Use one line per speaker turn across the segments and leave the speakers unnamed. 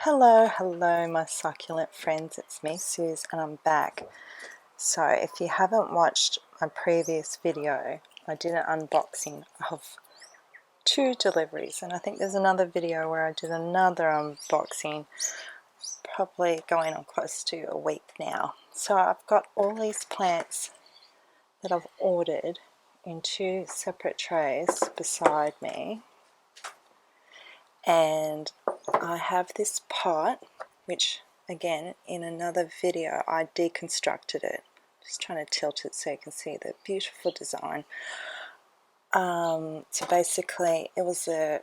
Hello my succulent friends, it's me Suze and I'm back. So if you haven't watched my previous video, I did an unboxing of 2 deliveries, and I think there's another video where I did another unboxing, probably going on close to a week now. So I've got all these plants that I've ordered in 2 separate trays beside me, and I have this pot, which again in another video I deconstructed it, just trying to tilt it so you can see the beautiful design. So basically it was an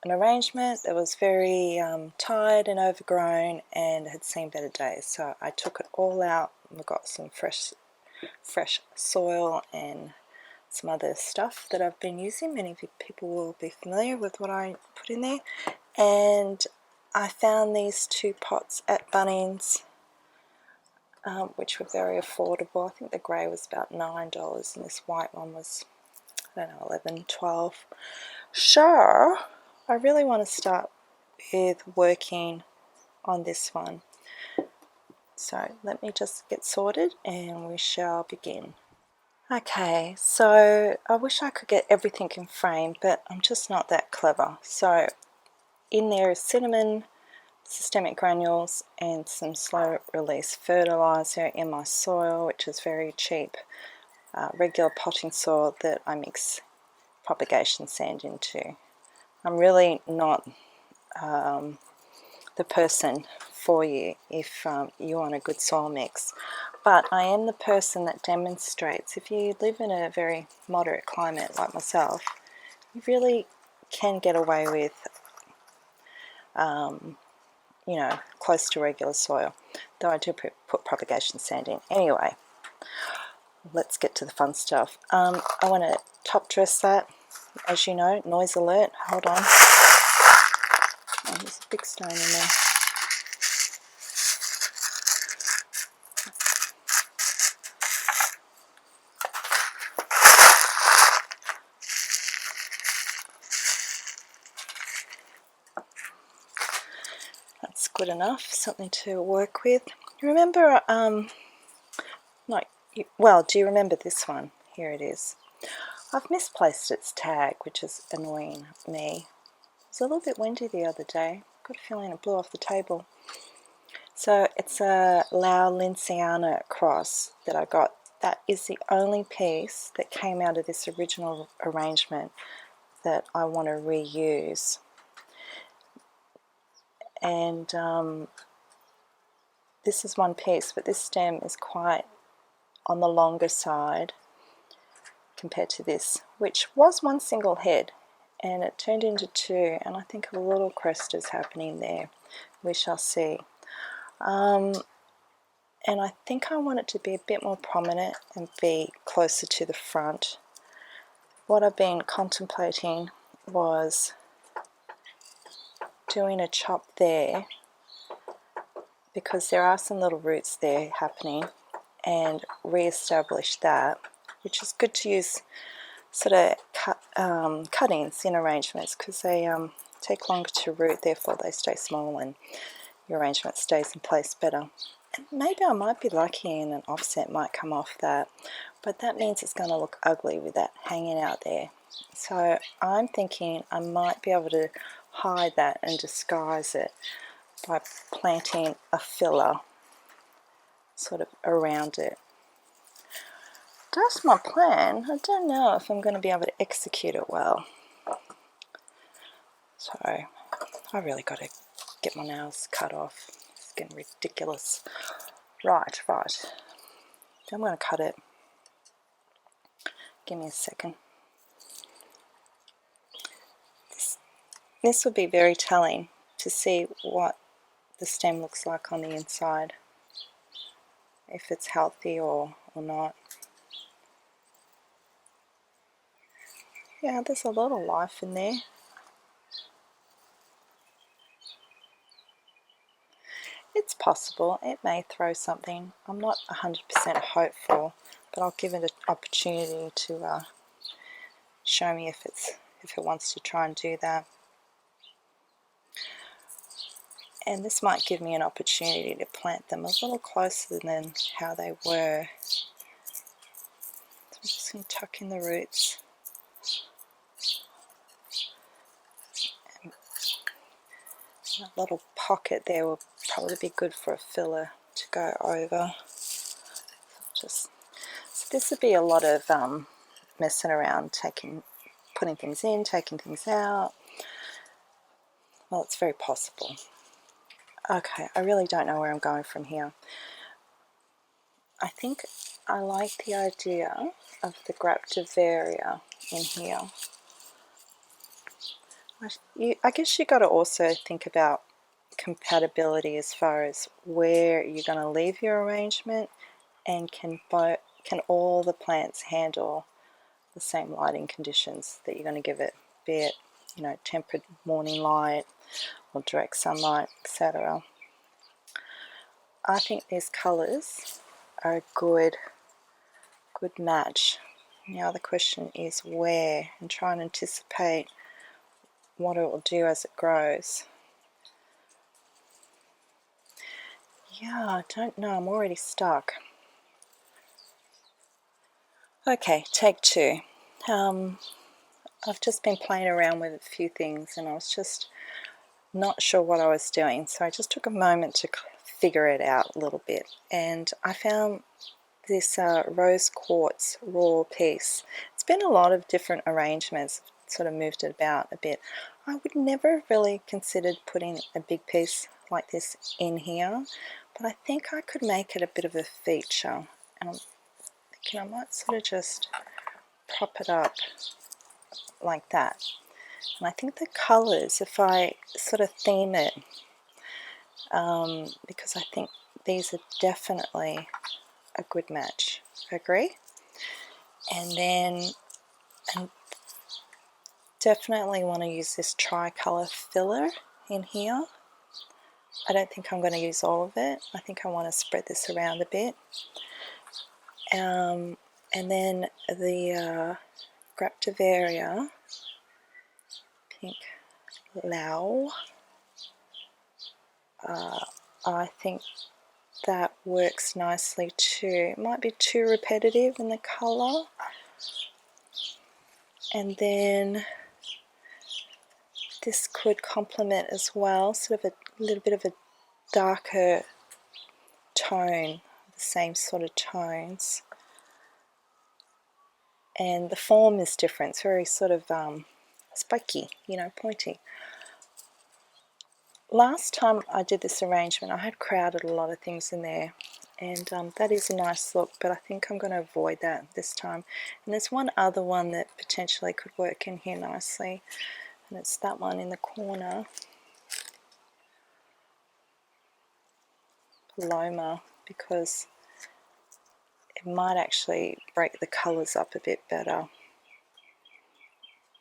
arrangement that was very tired and overgrown and had seen better days, so I took it all out and we got some fresh soil and some other stuff that I've been using. Many of you people will be familiar with what I put in there, and I found these 2 pots at Bunnings, which were very affordable. I think the grey was about $9 and this white one was, I don't know, $11, $12. Sure, I really want to start with working on this one. So let me just get sorted and we shall begin. Okay, so I wish I could get everything in frame, but I'm just not that clever. So in there is cinnamon, systemic granules, and some slow release fertilizer in my soil, which is very cheap, regular potting soil that I mix propagation sand into. I'm really not the person for you if you want a good soil mix, but I am the person that demonstrates if you live in a very moderate climate like myself, you really can get away with you know, close to regular soil, though I do put propagation sand in. Anyway, let's get to the fun stuff. I want to top dress that, as you know, noise alert. Hold on. Oh, there's a big stone in there. That's good enough, something to work with. Remember, well, do you remember this one? Here it is. I've misplaced its tag, which is annoying me. It was a little bit windy the other day. Got a feeling it blew off the table. So it's a Linciana cross that I got. That is the only piece that came out of this original arrangement that I want to reuse. And this is one piece, but this stem is quite on the longer side compared to this, which was one single head and it turned into 2, and I think a little crest is happening there. We shall see. And I think I want it to be a bit more prominent and be closer to the front. What I've been contemplating was doing a chop there, because there are some little roots there happening, and re-establish that, which is good to use sort of cuttings in arrangements, because they take longer to root, therefore they stay small and your arrangement stays in place better. And maybe I might be lucky and an offset might come off that, but that means it's going to look ugly with that hanging out there. So I'm thinking I might be able to hide that and disguise it by planting a filler sort of around it. That's my plan. I don't know if I'm going to be able to execute it well. So I really got to get my nails cut off. It's getting ridiculous. Right. I'm going to cut it. Give me a second. This would be very telling to see what the stem looks like on the inside, if it's healthy or not. Yeah, there's a lot of life in there. It's possible it may throw something. I'm not 100% hopeful, but I'll give it an opportunity to show me if it wants to try and do that. and this might give me an opportunity to plant them a little closer than how they were. So I'm just going to tuck in the roots. And that little pocket there will probably be good for a filler to go over. So this would be a lot of messing around, putting things in, taking things out. Well, it's very possible. Okay, I really don't know where I'm going from here. I think I like the idea of the Graptivaria in here. I guess you got to also think about compatibility as far as where you're going to leave your arrangement, and can all the plants handle the same lighting conditions that you're going to give it, be it, you know, tempered morning light or direct sunlight, etc. I think these colours are a good match. Now the question is where, and try and anticipate what it will do as it grows. Yeah, I don't know, I'm already stuck. Okay, take two. I've just been playing around with a few things and I was just not sure what I was doing, so I just took a moment to figure it out a little bit, and I found this rose quartz raw piece. It's been a lot of different arrangements, sort of moved it about a bit. I would never really considered putting a big piece like this in here, but I think I could make it a bit of a feature, and I'm thinking I might sort of just prop it up like that. And I think the colours, if I sort of theme it, because I think these are definitely a good match. Agree? And then definitely want to use this tricolour filler in here. I don't think I'm going to use all of it. I think I want to spread this around a bit. And then the Graptivaria Pink Lao, I think that works nicely too. It might be too repetitive in the colour. And then this could complement as well, sort of a little bit of a darker tone, the same sort of tones. And the form is different, it's very sort of spiky, you know, pointy. Last time I did this arrangement I had crowded a lot of things in there, and that is a nice look, but I think I'm going to avoid that this time. And there's one other one that potentially could work in here nicely, and it's that one in the corner, Paloma, because it might actually break the colours up a bit better.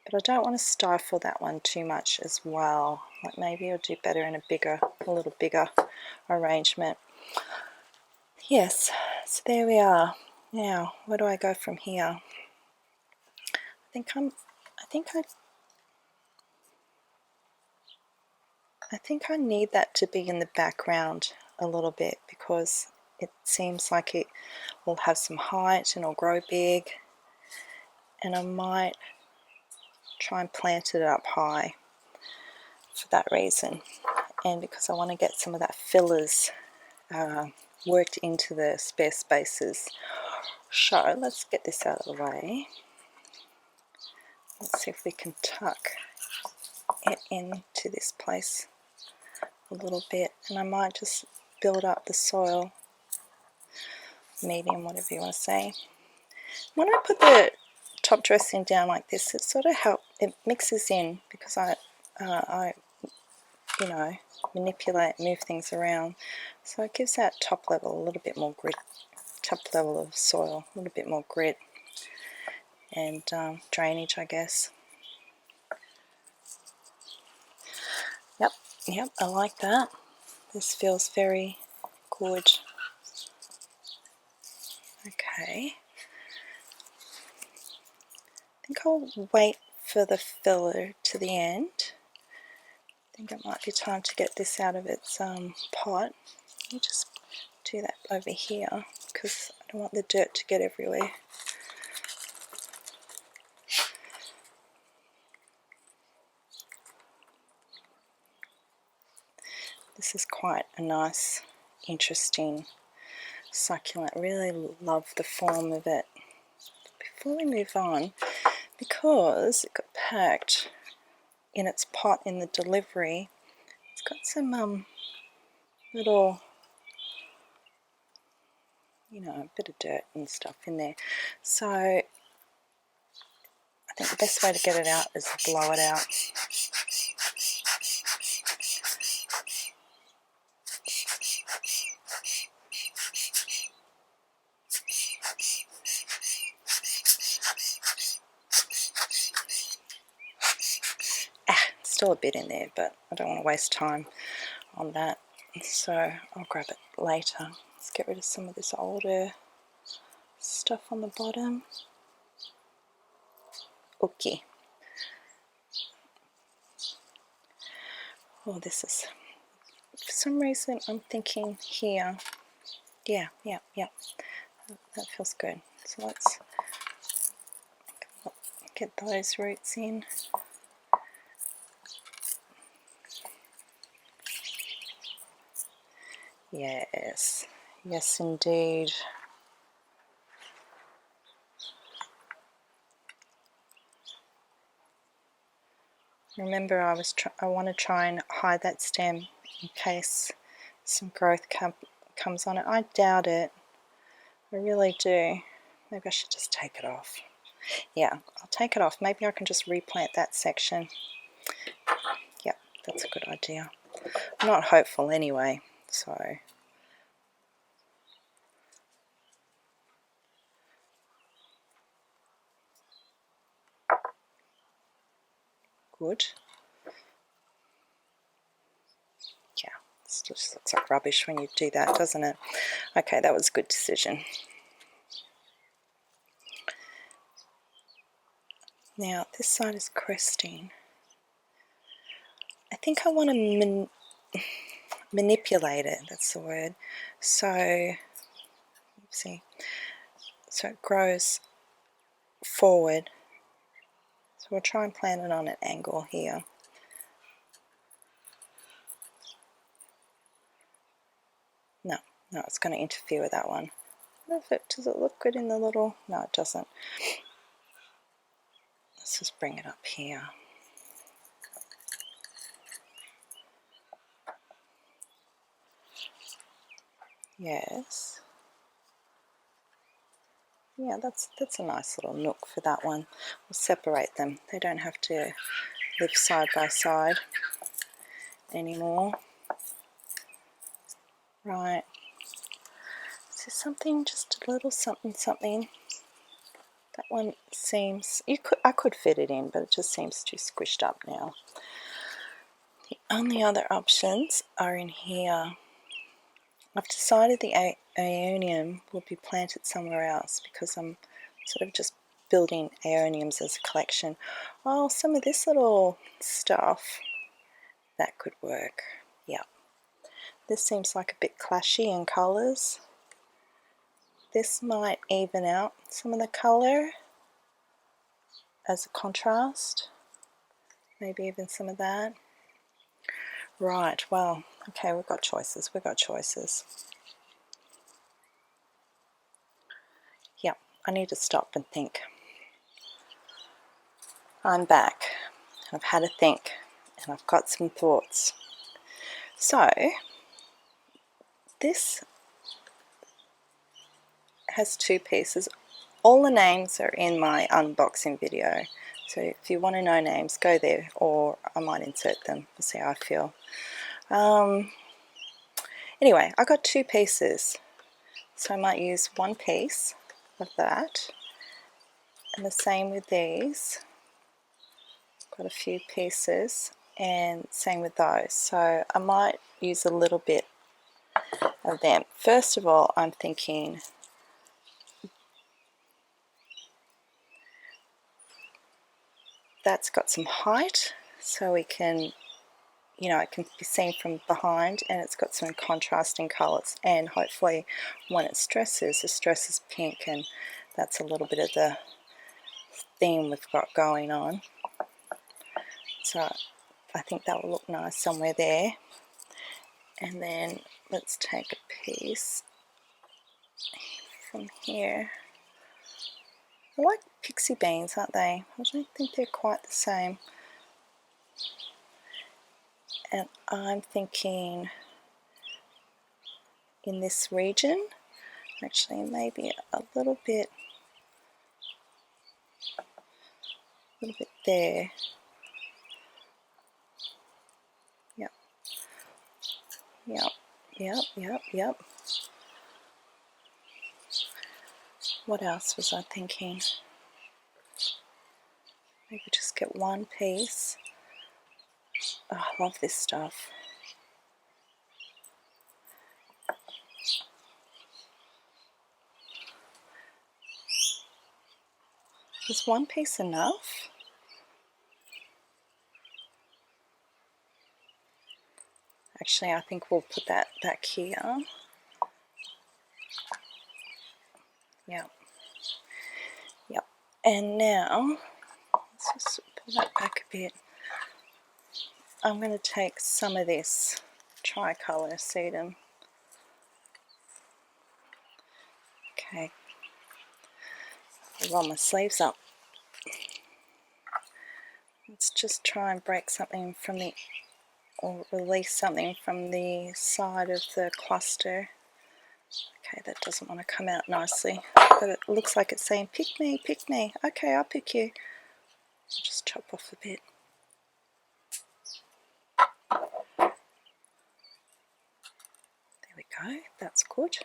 But I don't want to stifle that one too much as well. Like maybe I'll do better in a little bigger arrangement. Yes, so there we are. Now, where do I go from here? I think I need that to be in the background a little bit, because it seems like it will have some height and it'll grow big, and I might try and plant it up high for that reason, and because I want to get some of that fillers worked into the spare spaces. So let's get this out of the way. Let's see if we can tuck it into this place a little bit, and I might just build up the soil, medium, whatever you want to say. When I put the top dressing down like this, it sort of it mixes in, because I you know, manipulate, move things around, so it gives that top level a little bit more grit, top level of soil, a little bit more grit and drainage, I guess. Yep, I like that. This feels very good. Okay, I think I'll wait for the filler to the end I think it might be time to get this out of its pot. Let me just do that over here because I don't want the dirt to get everywhere. This is quite a nice, interesting succulent. I really love the form of it. Before we move on, because it got packed in its pot in the delivery, it's got some little, you know, a bit of dirt and stuff in there. So I think the best way to get it out is to blow it out. Still a bit in there, but I don't want to waste time on that, so I'll grab it later. Let's get rid of some of this older stuff on the bottom. Okay. Oh, this is, for some reason I'm thinking here. Yeah, that feels good. So let's get those roots in. Yes, yes indeed. Remember, I want to try and hide that stem in case some growth comes on it. I doubt it. I really do. Maybe I should just take it off. Yeah, I'll take it off. Maybe I can just replant that section. Yep, that's a good idea. I'm not hopeful anyway, so. Good. Yeah, it just looks like rubbish when you do that, doesn't it? Okay, that was a good decision. Now, this side is cresting. I think I want to manipulate it, that's the word. So, see, so it grows forward. So we'll try and plant it on an angle here. No, it's going to interfere with that one. Does it look good in the little? No, it doesn't. Let's just bring it up here. Yes. Yeah, that's a nice little nook for that one. We'll separate them. They don't have to live side by side anymore. Right. So something, just a little something. That one seems, I could fit it in, but it just seems too squished up now. The only other options are in here. I've decided the aeonium will be planted somewhere else because I'm sort of just building aeoniums as a collection. Oh, some of this little stuff, that could work. Yeah. This seems like a bit clashy in colours. This might even out some of the colour as a contrast. Maybe even some of that. Right, well, okay, we've got choices. Yep, I need to stop and think. I'm back. I've had a think and I've got some thoughts. So, this has two pieces. All the names are in my unboxing video. So if you want to know names, go there, or I might insert them to see how I feel. Anyway, I got two pieces. So I might use one piece of that. And the same with these. Got a few pieces, and same with those. So I might use a little bit of them. First of all, I'm thinking that's got some height, so we can you know, it can be seen from behind, and it's got some contrasting colours, and hopefully when it stresses, the stress is pink, and that's a little bit of the theme we've got going on. So I think that will look nice somewhere there. And then let's take a piece from here. They're like pixie beans, aren't they? I don't think they're quite the same. And I'm thinking in this region, actually maybe a little bit there. Yep, yep, yep, yep, yep. What else was I thinking? Maybe just get one piece. Oh, I love this stuff. Is one piece enough? Actually, I think we'll put that back here. Yep. Yep. And now, let's just pull that back a bit. I'm going to take some of this tricolour sedum. Okay. I'll roll my sleeves up. Let's just try and break something from the, or release something from the side of the cluster. Okay, that doesn't want to come out nicely, but it looks like it's saying, pick me, pick me. Okay, I'll pick you. I'll just chop off a bit. There we go, that's good.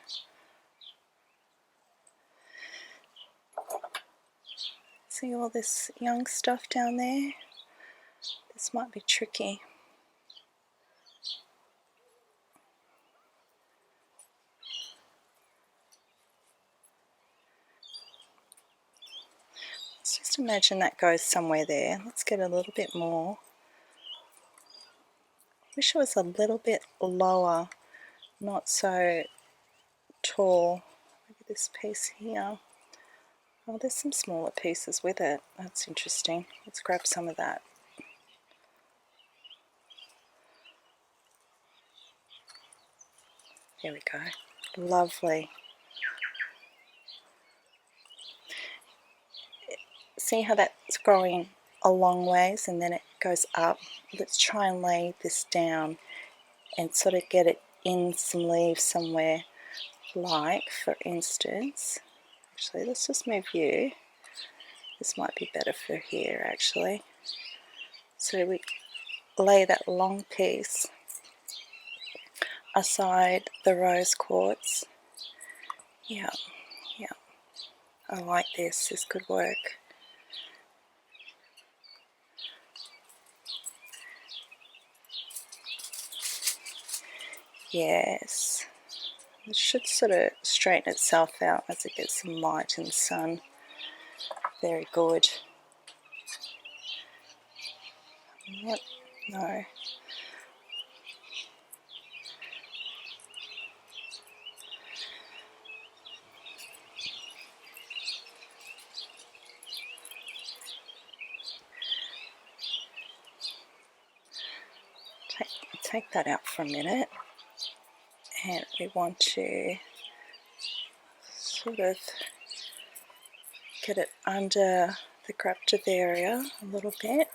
See all this young stuff down there? This might be tricky. Let's just imagine that goes somewhere there. Let's get a little bit more. Wish it was a little bit lower, not so tall. Look at this piece here. Oh, there's some smaller pieces with it. That's interesting. Let's grab some of that. There we go. Lovely. See how that's growing a long ways and then it goes up? Let's try and lay this down and sort of get it in some leaves somewhere, like for instance, actually let's just move you. This might be better for here actually. So we lay that long piece aside the rose quartz. Yeah, yeah. I like this. This could work. Yes. It should sort of straighten itself out as it gets some light and sun. Very good. Yep. No. Take that out for a minute, and we want to sort of get it under the grafted area a little bit.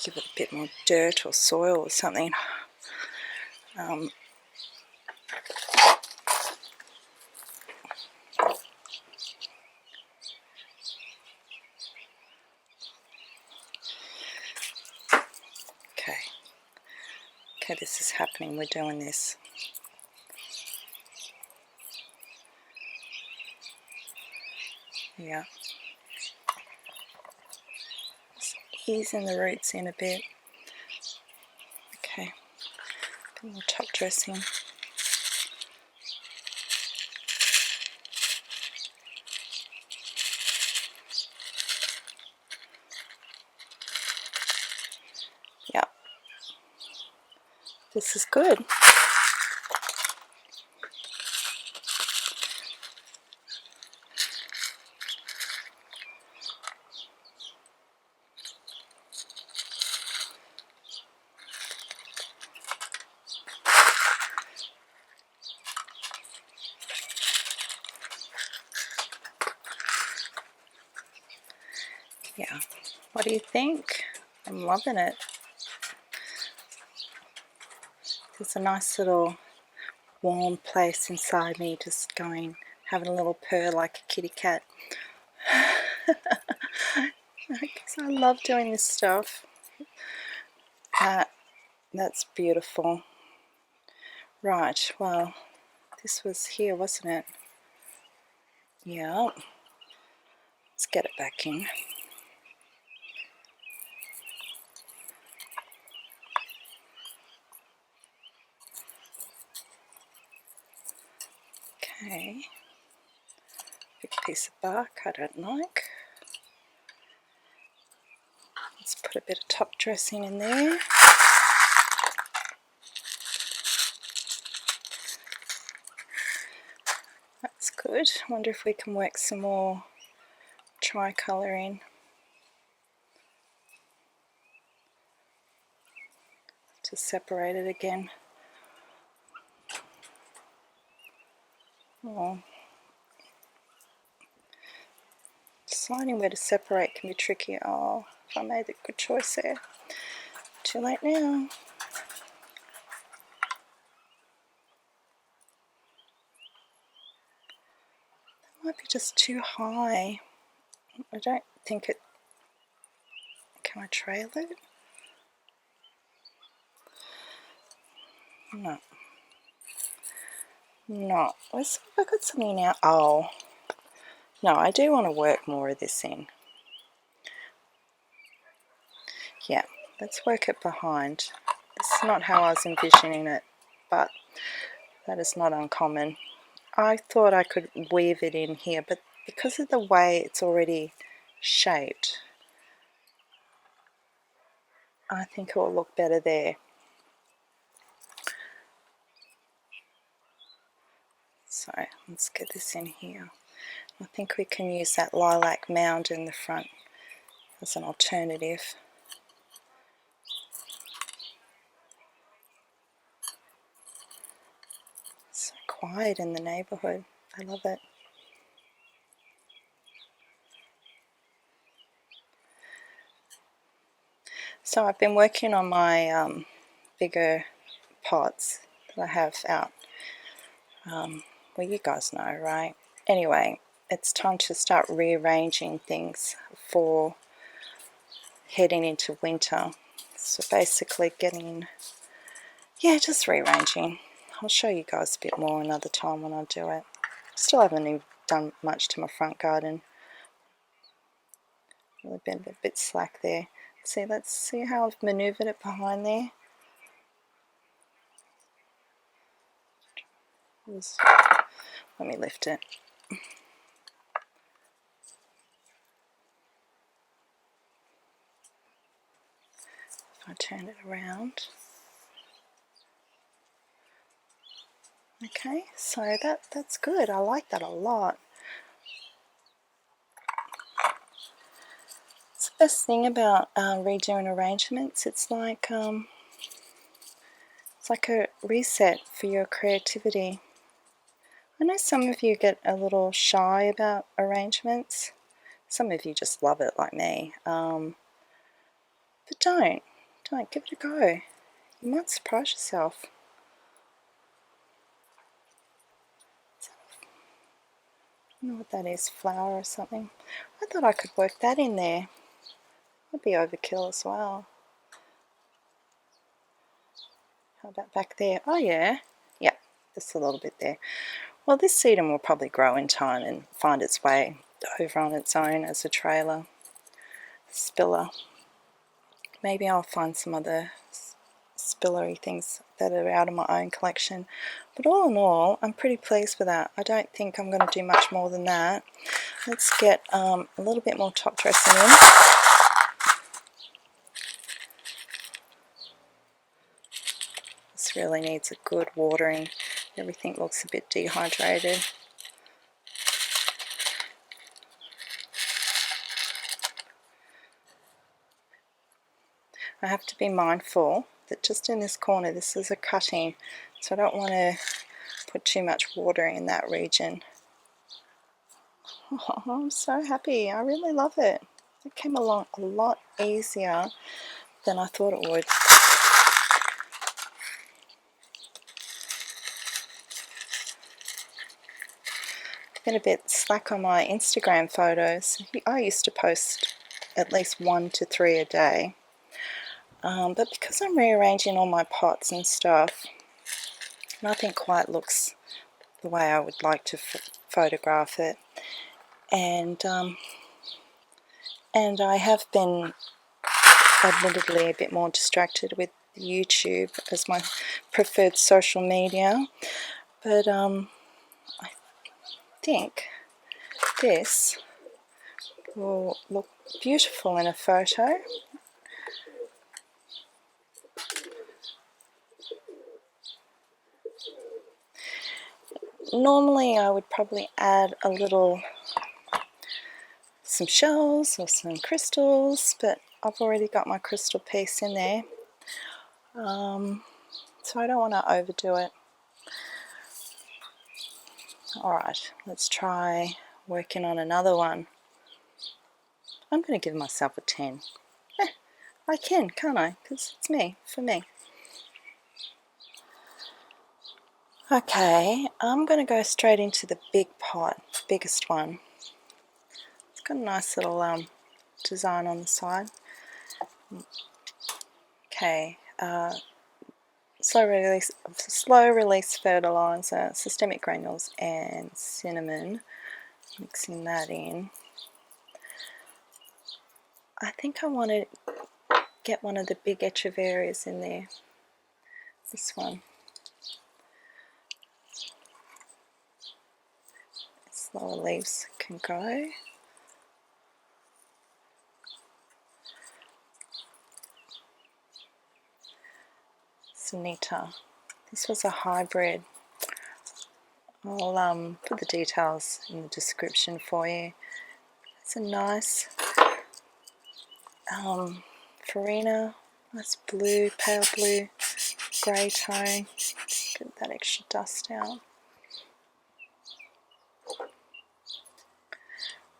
Give it a bit more dirt or soil or something. Okay, this is happening. We're doing this. Yeah. Just easing the roots in a bit. Okay. A bit more top dressing. this is good. Yeah, what do you think? I'm loving it. There's a nice little warm place inside me, just going, having a little purr like a kitty cat. Because I love doing this stuff. That's beautiful. Right, well, this was here, wasn't it? Yeah. Let's get it back in. Okay. Big piece of bark I don't like. Let's put a bit of top dressing in there. That's good. I wonder if we can work some more tricolour in. To separate it again. Oh. Deciding where to separate can be tricky. Oh, if I made a good choice there. Too late now. That might be just too high. I don't think it... Can I trail it? No. No. Let's see if I got something now. Oh. No, I do want to work more of this in. Yeah, let's work it behind. This is not how I was envisioning it, but that is not uncommon. I thought I could weave it in here, but because of the way it's already shaped, I think it will look better there. So let's get this in here. I think we can use that lilac mound in the front as an alternative. So quiet in the neighborhood. I love it. So I've been working on my bigger pots that I have out. Well, you guys know, right? Anyway, it's time to start rearranging things for heading into winter. So basically getting, yeah, just rearranging. I'll show you guys a bit more another time when I do it. Still haven't even done much to my front garden. Really been a bit slack there. See, let's see how I've maneuvered it behind there. Let me lift it. If I turn it around. Okay, so that's good. I like that a lot. It's the best thing about redoing arrangements. It's like a reset for your creativity. I know some of you get a little shy about arrangements. Some of you just love it like me. But don't give it a go. You might surprise yourself. I don't know what that is, flour or something. I thought I could work that in there. That'd be overkill as well. How about back there? Oh yeah, yeah, just a little bit there. Well, this sedum will probably grow in time and find its way over on its own as a trailer spiller. Maybe I'll find some other spillery things that are out of my own collection. But all in all, I'm pretty pleased with that. I don't think I'm going to do much more than that. Let's get a little bit more top dressing in. Let's This really needs a good watering. Everything looks a bit dehydrated. I have to be mindful that just in this corner, this is a cutting, so I don't want to put too much water in that region. Oh, I'm so happy. I really love it. It came along a lot easier than I thought it would. I've been a bit slack on my Instagram photos. I used to post at least 1 to 3 a day. But because I'm rearranging all my pots and stuff, nothing quite looks the way I would like to photograph it. And I have been admittedly a bit more distracted with YouTube as my preferred social media. But I think this will look beautiful in a photo. Normally I would probably add some shells or some crystals, but I've already got my crystal piece in there, so I don't want to overdo it. Alright, let's try working on another one. I'm going to give myself a 10. I can, can't I? Because it's me, for me. Okay, I'm going to go straight into the big pot, biggest one. It's got a nice little design on the side. Okay, slow release fertilizer, systemic granules and cinnamon. Mixing that in. I think I want to get one of the big echeverias in there. This one. Its lower leaves can go. Sunita. This was a hybrid. I'll put the details in the description for you. It's a nice farina, nice blue, pale blue, grey tone. Get that extra dust out.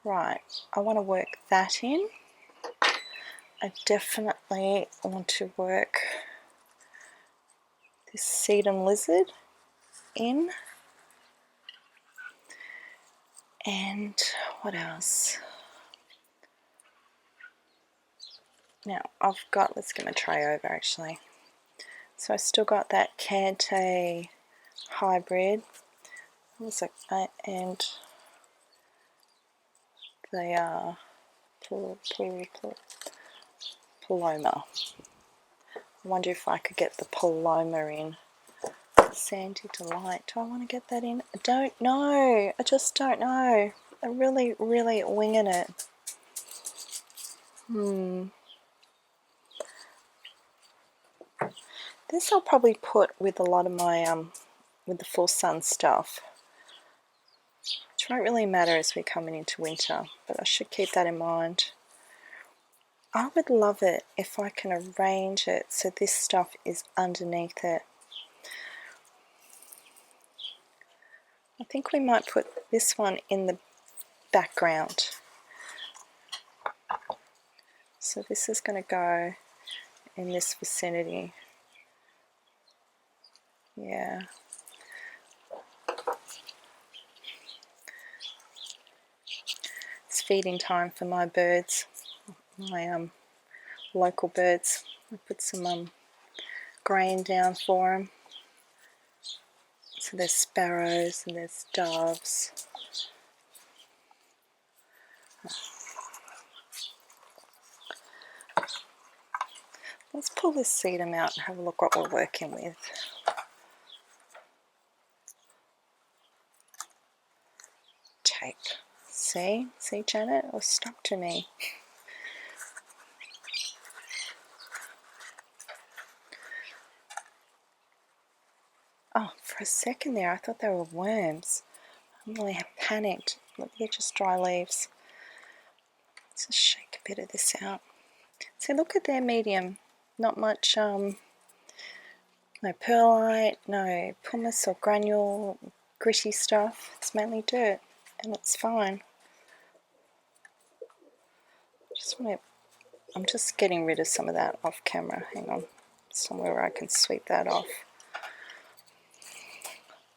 Right, I want to work that in. I definitely want to work this sedum lizard in. And what else? Now I've got, let's get my tray over actually. So I still got that Cante hybrid. And they are Paloma. I wonder if I could get the Paloma in. Sandy Delight. Do I want to get that in? I don't know. I just don't know. I'm really winging it. This I'll probably put with a lot of my with the full sun stuff, which won't really matter as we're coming into winter, but I should keep that in mind. I would love it if I can arrange it so this stuff is underneath it. I think we might put this one in the background. So this is going to go in this vicinity. Yeah. It's feeding time for my birds, my local birds. I put some grain down for them. So there's sparrows and there's doves. Let's pull this sedum out and have a look what we're working with. Tape. See Janet? It was stuck to me. Oh, for a second there I thought they were worms. I really panicked. Look, they're just dry leaves. Let's just shake a bit of this out. So look at their medium. Not much, no perlite, no pumice or granule, gritty stuff. It's mainly dirt, and it's fine. I'm just getting rid of some of that off camera. Hang on, somewhere where I can sweep that off.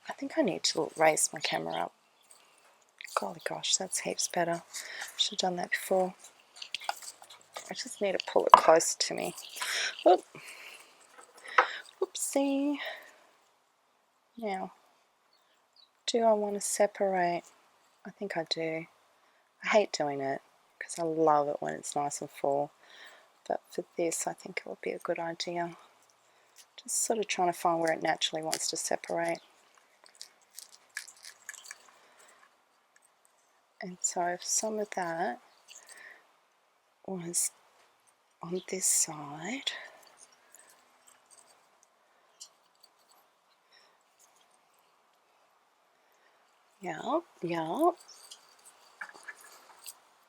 I think I need to raise my camera up. Golly gosh, that's heaps better. Should have done that before. I just need to pull it closer to me. Oop. Oopsie. Now, do I want to separate? I think I do. I hate doing it because I love it when it's nice and full. But for this, I think it would be a good idea. Just sort of trying to find where it naturally wants to separate. And so if some of that was on this side, yeah,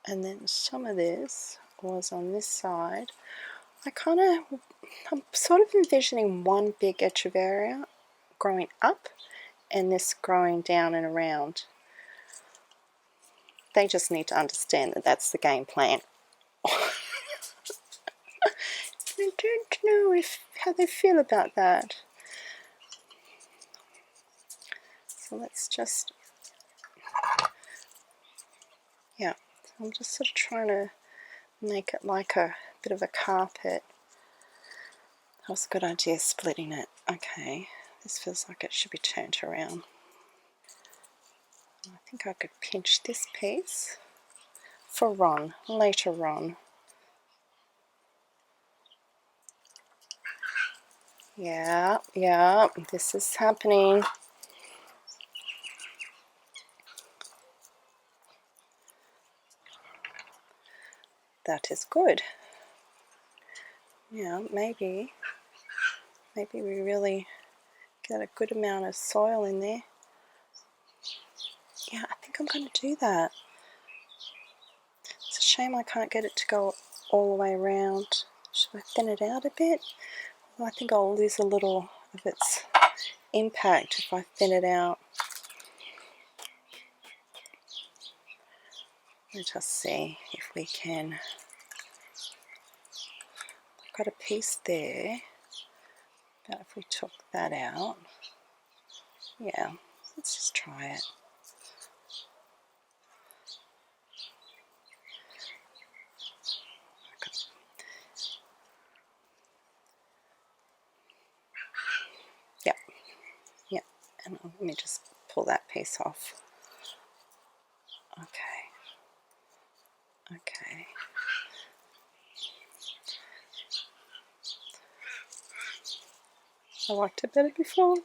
and then some of this was on this side, I'm sort of envisioning one big echeveria growing up and this growing down and around. They just need to understand that that's the game plan. I don't know how they feel about that. So let's just, yeah, I'm just sort of trying to make it like a bit of a carpet. That was a good idea, splitting it. Okay, this feels like it should be turned around. I think I could pinch this piece for Ron, later on. Yeah, this is happening. That is good. Yeah, maybe we really get a good amount of soil in there. Yeah, I think I'm going to do that. It's a shame I can't get it to go all the way around. Should I thin it out a bit? Well, I think I'll lose a little of its impact if I thin it out. Let us see if we can. I've got a piece there, but if we took that out, yeah, let's just try it. Yep, and let me just pull that piece off. Okay. I liked it better before.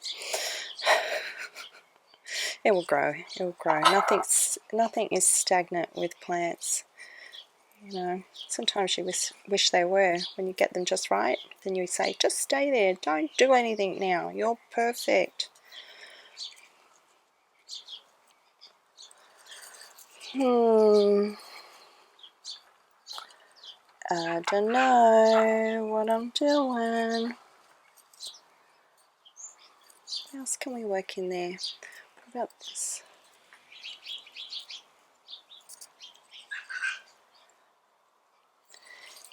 It will grow. Nothing is stagnant with plants. You know, sometimes you wish they were. When you get them just right, then you say, just stay there. Don't do anything now. You're perfect. I don't know what I'm doing. What else can we work in there? What about this?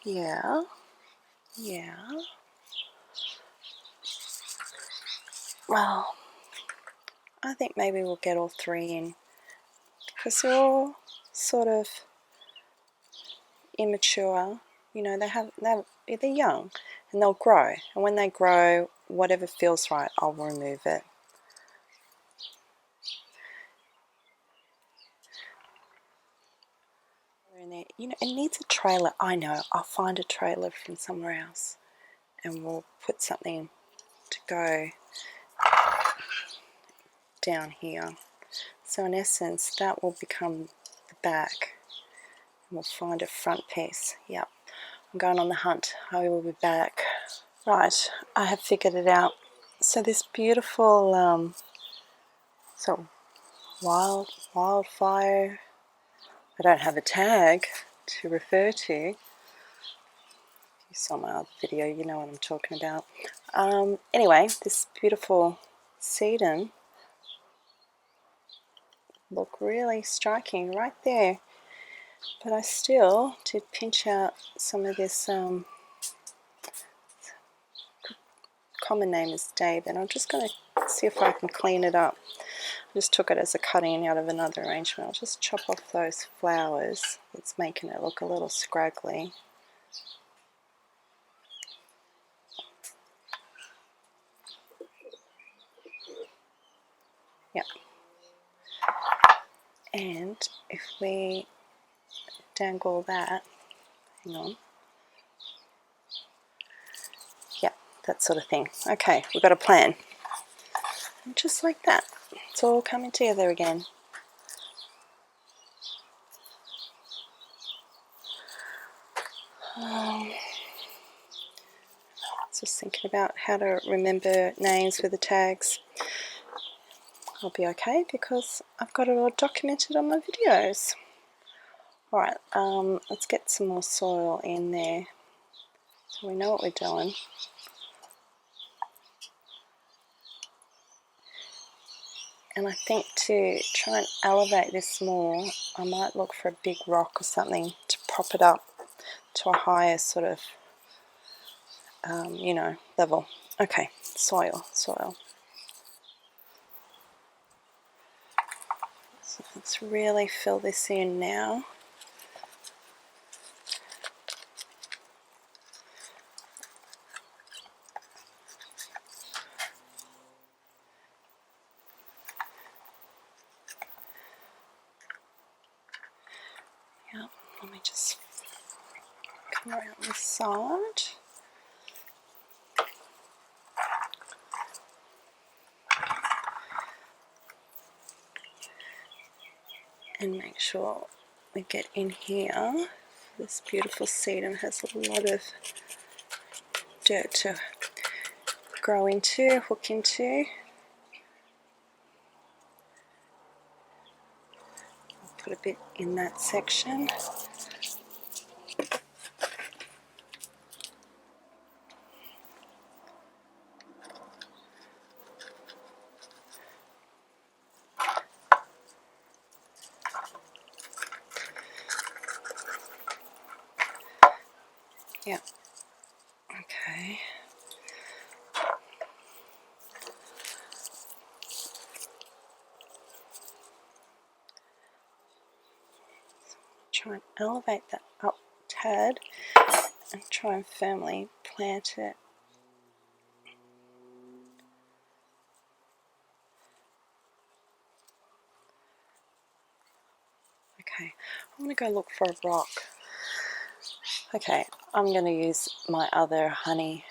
Yeah. Well, I think maybe we'll get all three in because they're all sort of immature. You know, they're young and they'll grow. And when they grow, whatever feels right, I'll remove it. You know, it needs a trailer. I know. I'll find a trailer from somewhere else and we'll put something to go down here. So in essence, that will become the back. And we'll find a front piece. Yep. I'm going on the hunt. I will be back. Right, I have figured it out. So this beautiful so wildfire, I don't have a tag to refer to. If you saw my other video, you know what I'm talking about. Anyway, this beautiful sedum look really striking right there, but I still did pinch out some of this common name is Dave, and I'm just going to see if I can clean it up. I just took it as a cutting out of another arrangement. I'll just chop off those flowers. It's making it look a little scraggly. Yep. And if we dangle that, hang on. Yep, that sort of thing. Okay, we've got a plan. And just like that, it's all coming together again. Just thinking about how to remember names for the tags. I'll be okay because I've got it all documented on my videos. Alright, let's get some more soil in there so we know what we're doing. And I think to try and elevate this more, I might look for a big rock or something to prop it up to a higher sort of, you know, level. Okay, soil. So let's really fill this in now. Yeah, let me just come around this side. And make sure we get in here. This beautiful sedum has a lot of dirt to grow into, hook into. I'll put a bit in that section. Yeah, okay. Try and elevate that up a tad and try and firmly plant it. Okay, I'm going to go look for a rock. Okay, I'm going to use my other honey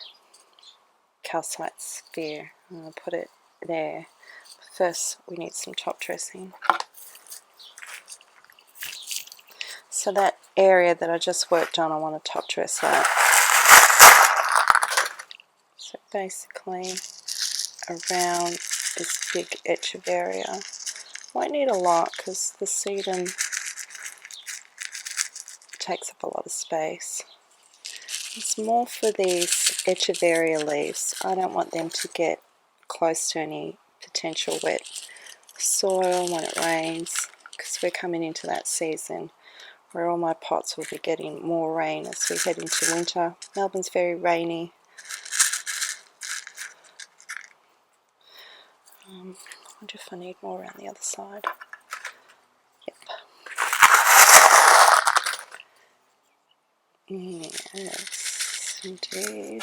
calcite sphere. I'm going to put it there. First, we need some top dressing. So that area that I just worked on, I want to top dress that. So basically, around this big edge of area. Won't need a lot because the sedum takes up a lot of space. It's more for these edge of area leaves. I don't want them to get close to any potential wet soil when it rains, because we're coming into that season where all my pots will be getting more rain as we head into winter. Melbourne's very rainy. I wonder if I need more around the other side. Yep. Yes, indeed.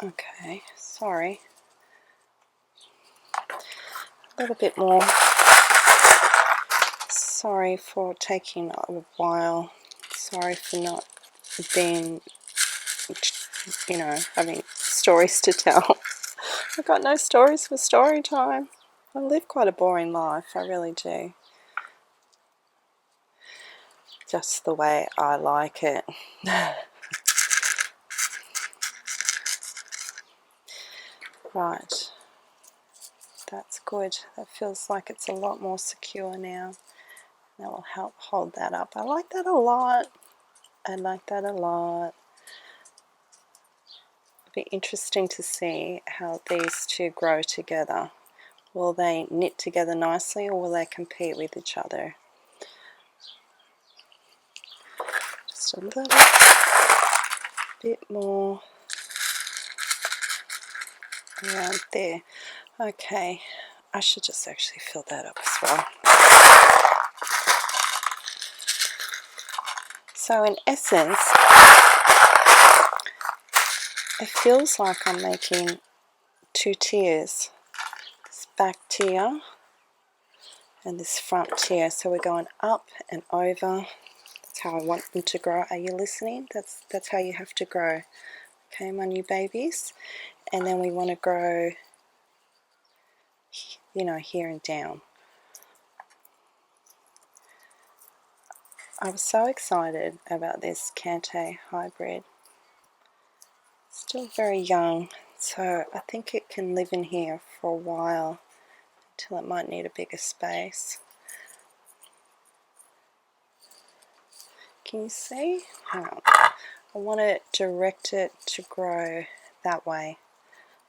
Okay, sorry. A little bit more. Sorry for taking a while. Sorry for not being, you know, having stories to tell. I've got no stories for story time. I live quite a boring life, I really do. Just the way I like it. Right, that's good. That feels like it's a lot more secure now. That will help hold that up. I like that a lot. I like that a lot. It'll be interesting to see how these two grow together. Will they knit together nicely, or will they compete with each other? Just a little bit more around there. Okay, I should just actually fill that up as well. So in essence, it feels like I'm making two tiers. This back tier and this front tier. So we're going up and over. That's how I want them to grow. Are you listening? That's how you have to grow. Okay, my new babies. And then we want to grow, you know, here and down. I was so excited about this Kante hybrid. Still very young, so I think it can live in here for a while until it might need a bigger space. Can you see? Hang on. I want to direct it to grow that way.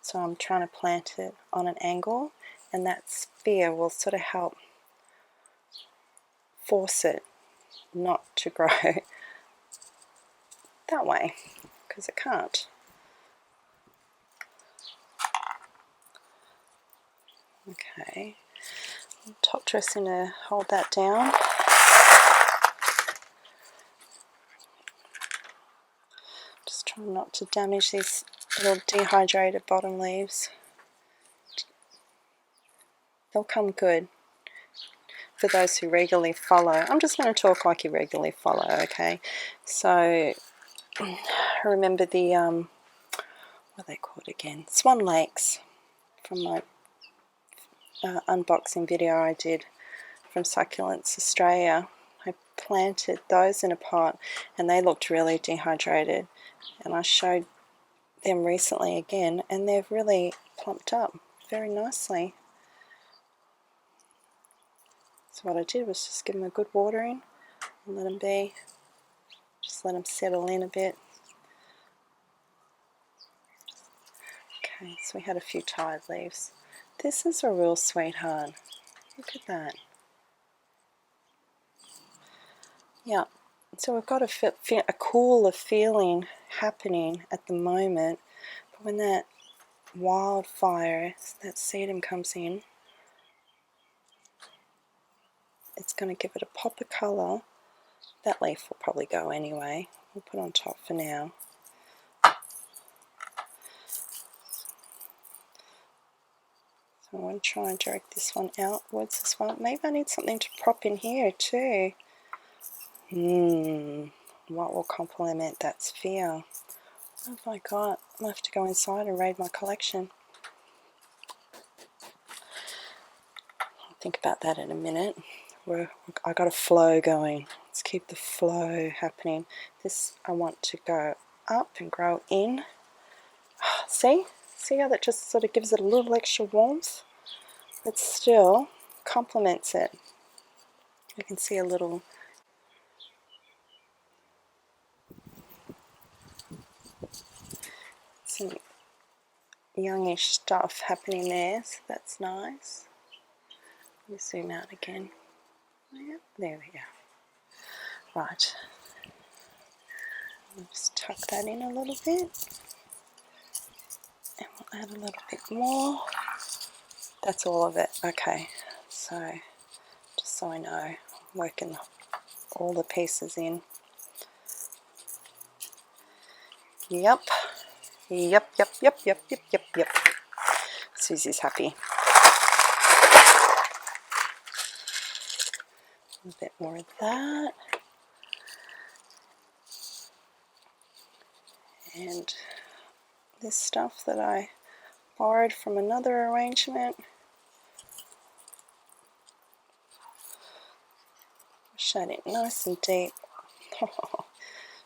So I'm trying to plant it on an angle, and that sphere will sort of help force it not to grow that way, because it can't. Okay, top dressing to hold that down. Just trying not to damage these little dehydrated bottom leaves. They'll come good for those who regularly follow. I'm just going to talk like you regularly follow, okay? So remember the what are they called again? Swan Lakes, from my unboxing video I did from Succulents Australia. I planted those in a pot and they looked really dehydrated, and I showed them recently again and they've really plumped up very nicely. So what I did was just give them a good watering and let them be. Just let them settle in a bit. Okay, so we had a few tired leaves. This is a real sweetheart. Look at that. Yeah, so we've got a cooler feeling happening at the moment. But when that wildfire, that sedum comes in, it's going to give it a pop of colour. That leaf will probably go anyway. We'll put on top for now. So I want to try and direct this one outwards as well. Maybe I need something to prop in here too. What will complement that sphere? What have I got? I'll have to go inside and raid my collection. I'll think about that in a minute. I got a flow going. Let's keep the flow happening. This I want to go up and grow in. See how that just sort of gives it a little extra warmth, but still complements it. You can see a little some youngish stuff happening there, so that's nice. Let me zoom out again. Yep, there we go. Right, I'll just tuck that in a little bit, and we'll add a little bit more. That's all of it. Okay, so just so I know, I'm working all the pieces in. Yep. Susie's happy. A bit more of that. And this stuff that I borrowed from another arrangement. Shade it nice and deep. Oh,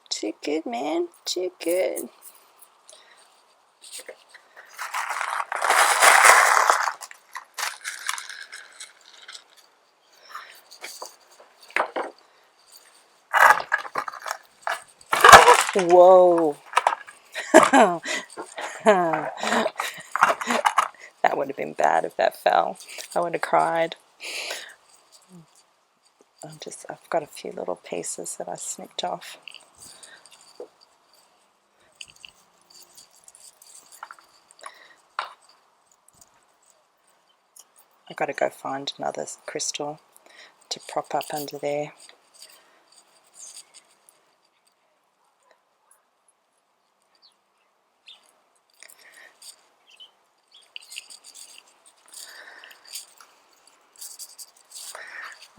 too good, man, too good. Whoa. That would have been bad if that fell. I would have cried. I've got a few little pieces that I snipped off. I've got to go find another crystal to prop up under there.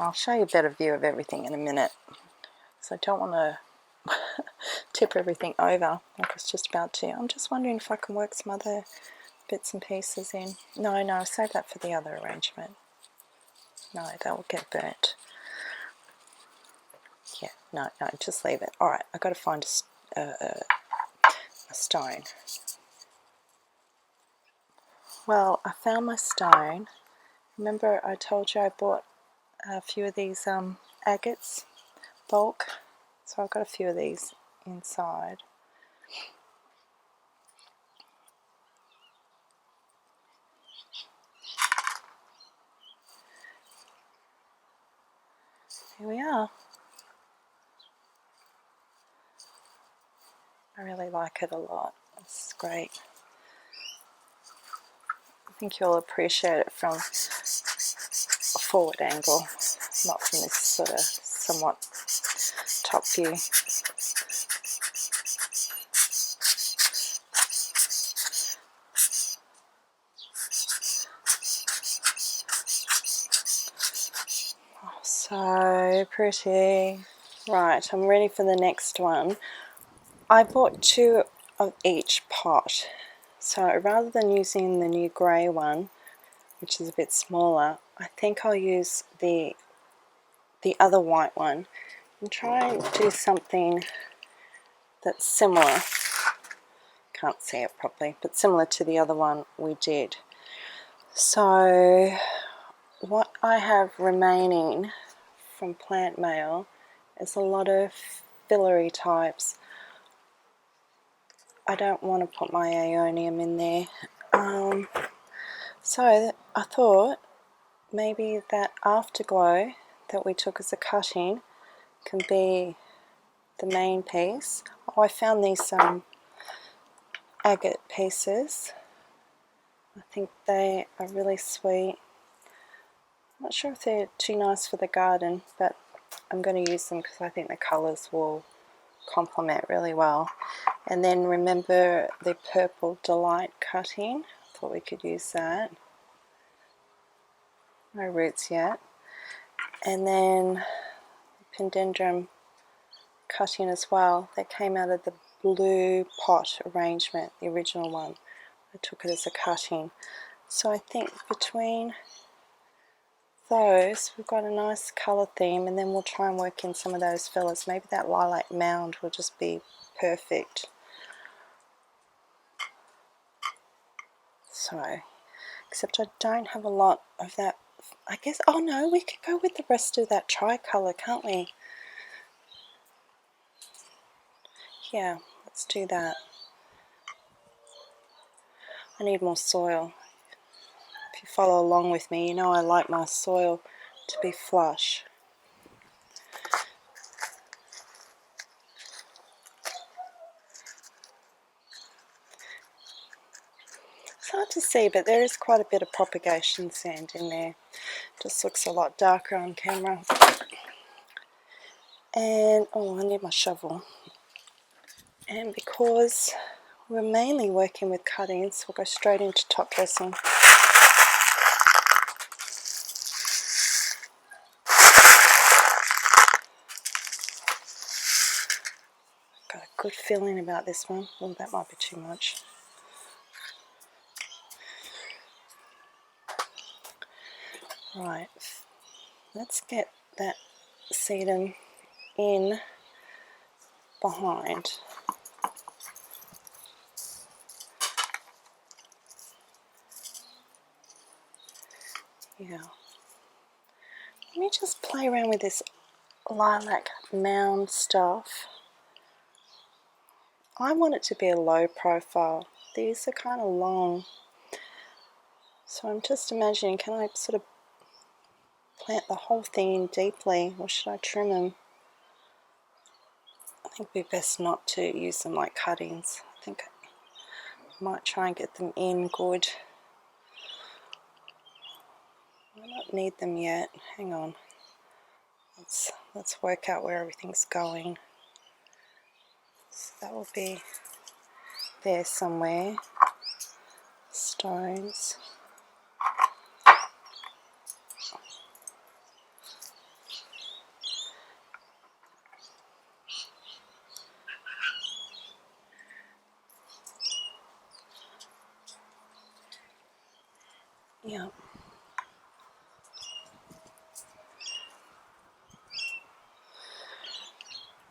I'll show you a better view of everything in a minute, because I don't want to tip everything over like I was just about to. I'm just wondering if I can work some other bits and pieces in. No, save that for the other arrangement. No, that will get burnt. Yeah, no, just leave it. Alright, I've got to find a stone. Well, I found my stone. Remember I told you I bought a few of these agates, bulk. So I've got a few of these inside. Here we are. I really like it a lot. It's great. I think you'll appreciate it from a forward angle, not from this sort of somewhat top view. Oh, so pretty. Right, I'm ready for the next one. I bought 2 of each pot. So rather than using the new grey one, which is a bit smaller, I think I'll use the other white one and try and do something that's similar. Can't see it properly, but similar to the other one we did. So what I have remaining from plant mail is a lot of fillery types. I don't want to put my aeonium in there. So I thought maybe that afterglow that we took as a cutting can be the main piece. Oh, I found these agate pieces. I think they are really sweet. I'm not sure if they're too nice for the garden, but I'm going to use them because I think the colours will complement really well. And then remember the Purple Delight cutting. I thought we could use that. No roots yet. And then Pendendrum cutting as well. That came out of the blue pot arrangement, the original one. I took it as a cutting. So I think between those we've got a nice colour theme, and then we'll try and work in some of those fillers. Maybe that lilac mound will just be perfect. So, except I don't have a lot of that. I guess, oh no, we could go with the rest of that tricolour, can't we? Yeah, let's do that. I need more soil. If you follow along with me, you know I like my soil to be flush. It's hard to see, but there is quite a bit of propagation sand in there. Just looks a lot darker on camera. And, oh, I need my shovel. And because we're mainly working with cuttings, we'll go straight into top dressing. Got a good feeling about this one. Oh, that might be too much. Right, let's get that sedum in behind. Yeah. Let me just play around with this lilac mound stuff. I want it to be a low profile. These are kind of long. So I'm just imagining, can I sort of plant the whole thing in deeply, or should I trim them? I think it'd be best not to use them like cuttings. I think I might try and get them in good. I don't need them yet. Hang on. Let's work out where everything's going. So that will be there somewhere. Stones. Yeah.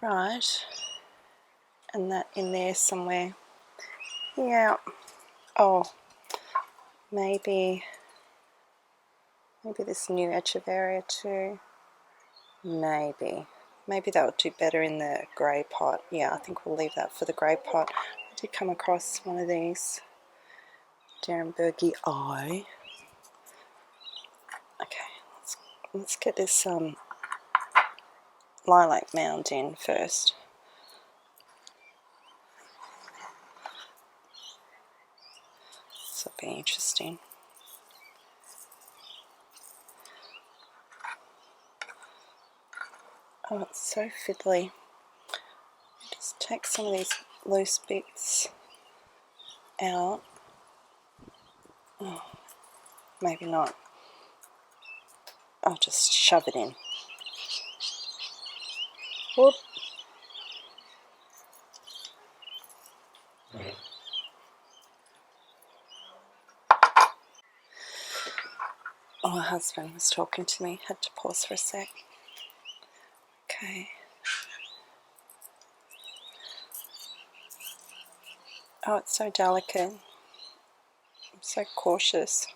Right. And that in there somewhere. Yeah. Oh, maybe this new echeveria too. Maybe that would do better in the grey pot. Yeah, I think we'll leave that for the grey pot. I did come across one of these Derenbergi eye. Okay, let's get this lilac mound in first. This will be interesting. Oh, it's so fiddly. Just take some of these loose bits out. Oh, maybe not. I'll just shove it in. Whoop. Oh, my husband was talking to me. Had to pause for a sec. Okay. Oh, it's so delicate. I'm so cautious.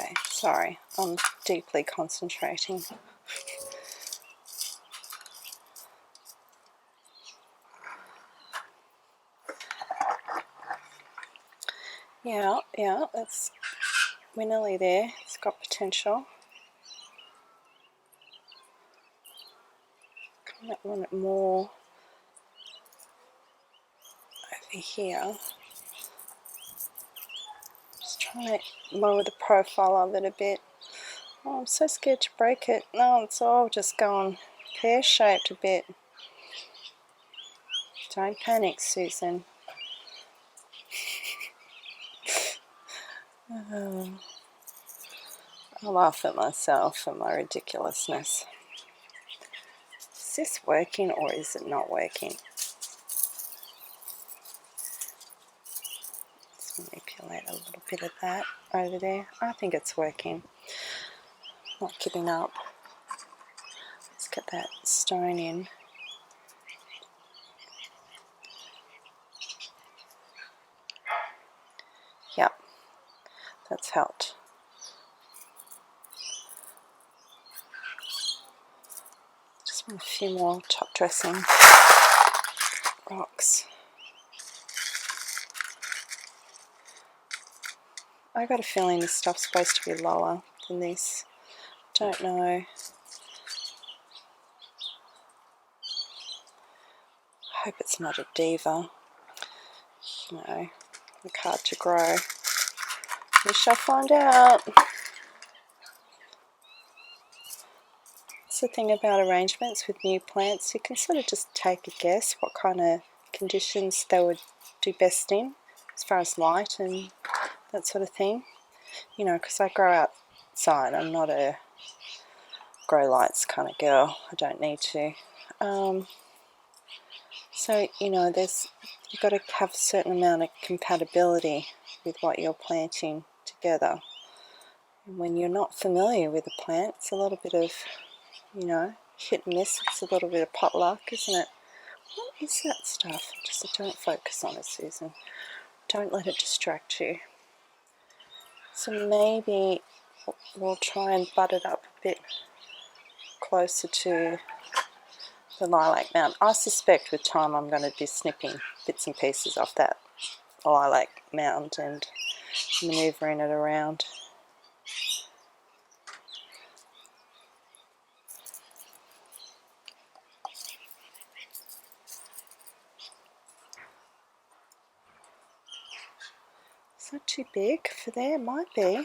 Okay, sorry, I'm deeply concentrating. Yeah, we're nearly there. It's got potential. I want it more over here. Just trying to lower the profile of it a bit. Oh, I'm so scared to break it. No, it's all just gone pear-shaped a bit. Don't panic, Susan. I laugh at myself and my ridiculousness. Is this working or is it not working? Let's manipulate a little bit of that over there. I think it's working. Not giving up. Let's get that stone in. Yep, that's helped. Just want a few more top dressing rocks. I got a feeling this stuff's supposed to be lower than this. Don't know. Hope it's not a diva. You know, look hard to grow. We shall find out. That's the thing about arrangements with new plants. You can sort of just take a guess what kind of conditions they would do best in, as far as light and that sort of thing. You know, because I grow outside. I'm not a grow lights kind of girl. I don't need to. So, you know, you've got to have a certain amount of compatibility with what you're planting together. And when you're not familiar with a plant, it's a little bit of, you know, hit and miss. It's a little bit of potluck, isn't it? What is that stuff? Just don't focus on it, Susan. Don't let it distract you. So maybe we'll try and butt it up a bit closer to the lilac mound. I suspect with time I'm going to be snipping bits and pieces off that lilac mound and manoeuvring it around. It's not too big for there. Might be.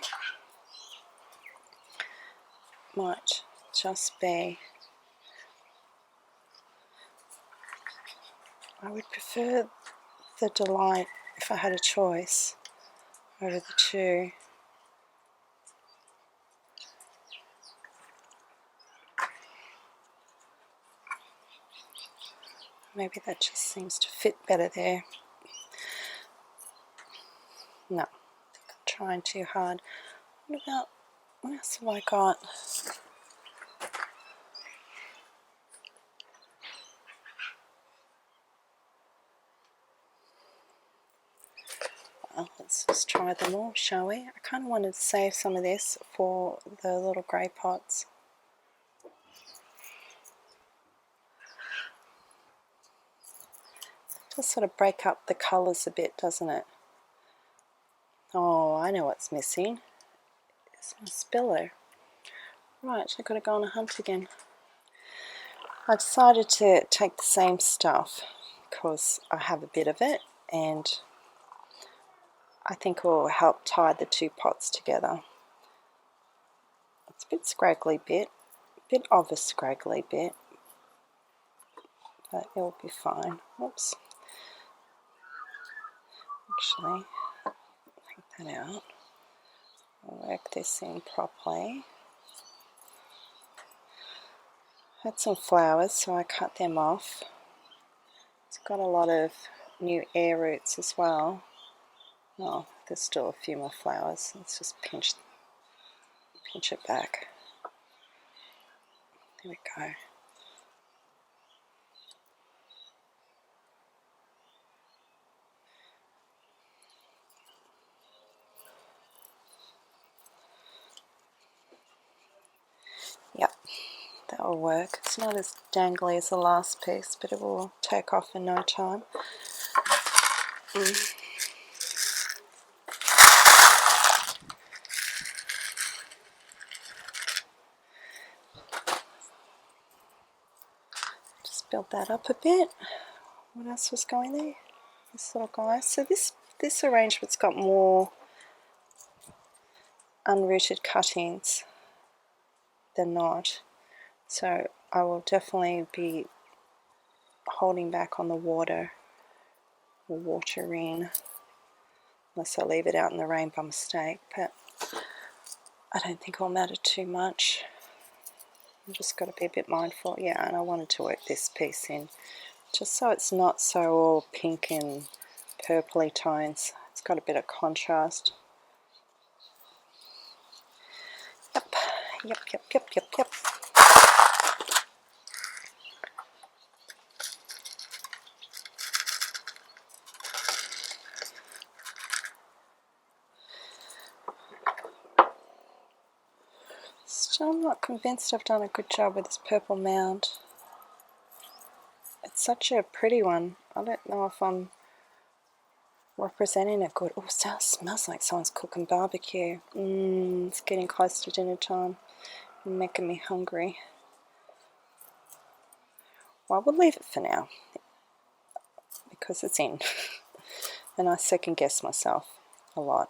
Might just be. I would prefer the Delight if I had a choice over the two. Maybe that just seems to fit better there. No, I think I'm trying too hard. What else have I got? Well, let's just try them all, shall we? I kind of wanted to save some of this for the little grey pots. Just sort of break up the colours a bit, doesn't it? Oh, I know what's missing. It's my spiller. Right, I've got to go on a hunt again. I decided to take the same stuff because I have a bit of it and I think it will help tie the two pots together. It's a bit scraggly bit of a scraggly bit, but it'll be fine. Oops. Actually, take that out. I'll work this in properly. Had some flowers, so I cut them off. It's got a lot of new air roots as well. Oh, there's still a few more flowers. Let's just pinch it back. There we go. Yep, that will work. It's not as dangly as the last piece, but it will take off in no time. Just build that up a bit. What else was going there? This little guy. So this arrangement's got more unrooted cuttings than not. So I will definitely be holding back on the water or watering unless I leave it out in the rain by mistake, but I don't think it'll matter too much. I've just got to be a bit mindful. Yeah, and I wanted to work this piece in just so it's not so all pink and purpley tones. It's got a bit of contrast. Yep. Still not convinced I've done a good job with this purple mound. It's such a pretty one. I don't know if I'm representing it good. Oh, it smells like someone's cooking barbecue. It's getting close to dinner time. You're making me hungry. Well, we'll leave it for now because it's in. And I second guess myself a lot.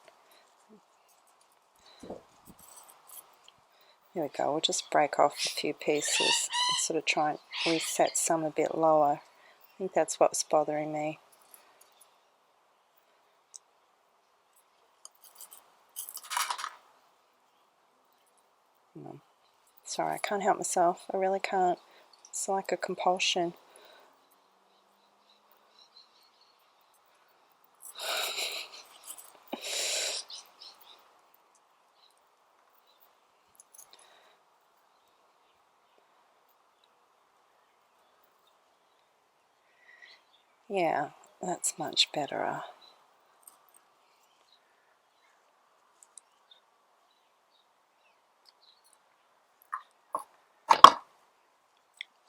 Here we go. We'll just break off a few pieces and sort of try and reset some a bit lower. I think that's what's bothering me. Sorry, I can't help myself. I really can't. It's like a compulsion. Yeah, that's much better.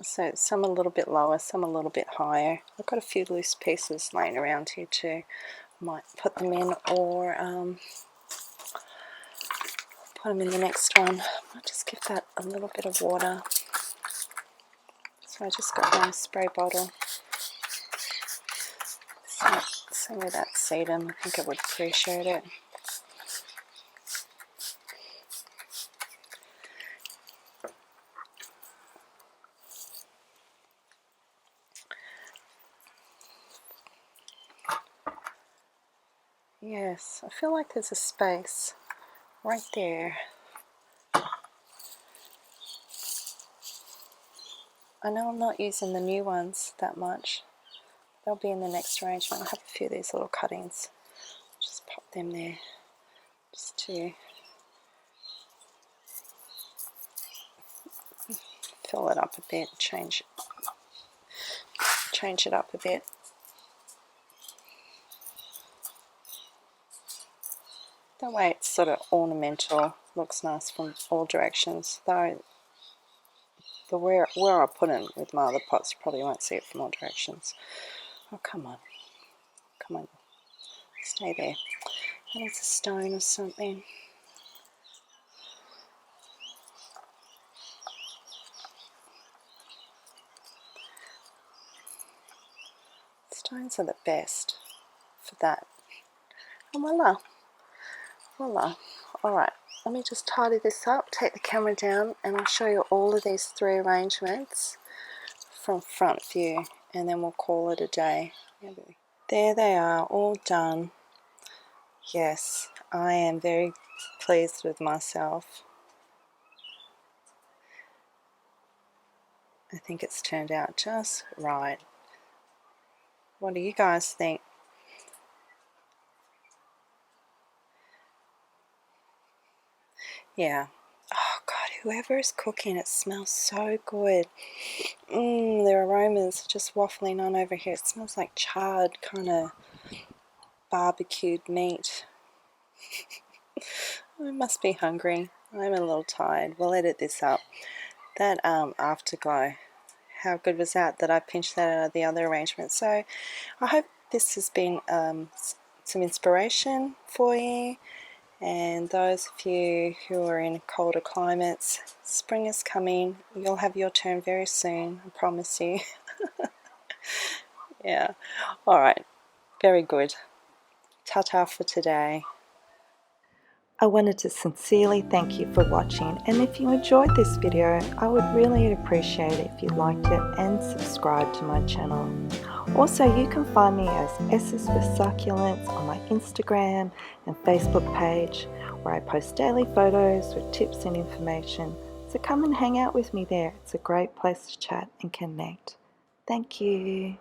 So some a little bit lower, some a little bit higher. I've got a few loose pieces laying around here too. Might put them in, or put them in the next one. I'll just give that a little bit of water. So I just got my spray bottle. Some of that sedum, I think it would appreciate it. Yes, I feel like there's a space right there. I know I'm not using the new ones that much. They'll be in the next arrangement. I have a few of these little cuttings. Just pop them there just to fill it up a bit, change it up a bit. That way it's sort of ornamental, looks nice from all directions, though where I put it with my other pots, you probably won't see it from all directions. Oh, come on, stay there. That is a stone or something. Stones are the best for that. And voila. Alright, let me just tidy this up, take the camera down, and I'll show you all of these 3 arrangements from front view, and then we'll call it a day. There they are, all done. Yes, I am very pleased with myself. I think it's turned out just right. What do you guys think? Yeah. Oh God, whoever is cooking, it smells so good. Their aromas are just waffling on over here. It smells like charred kind of barbecued meat. I must be hungry. I'm a little tired. We'll edit this up. That afterglow, how good was that I pinched that out of the other arrangement. So I hope this has been some inspiration for you, and those of you who are in colder climates, spring is coming. You'll have your turn very soon, I promise you. Yeah, alright, very good. Ta-ta for today. I wanted to sincerely thank you for watching, and if you enjoyed this video, I would really appreciate it if you liked it and subscribe to my channel. Also, you can find me as S's for Succulents on my Instagram and Facebook page, where I post daily photos with tips and information. So come and hang out with me there. It's a great place to chat and connect. Thank you.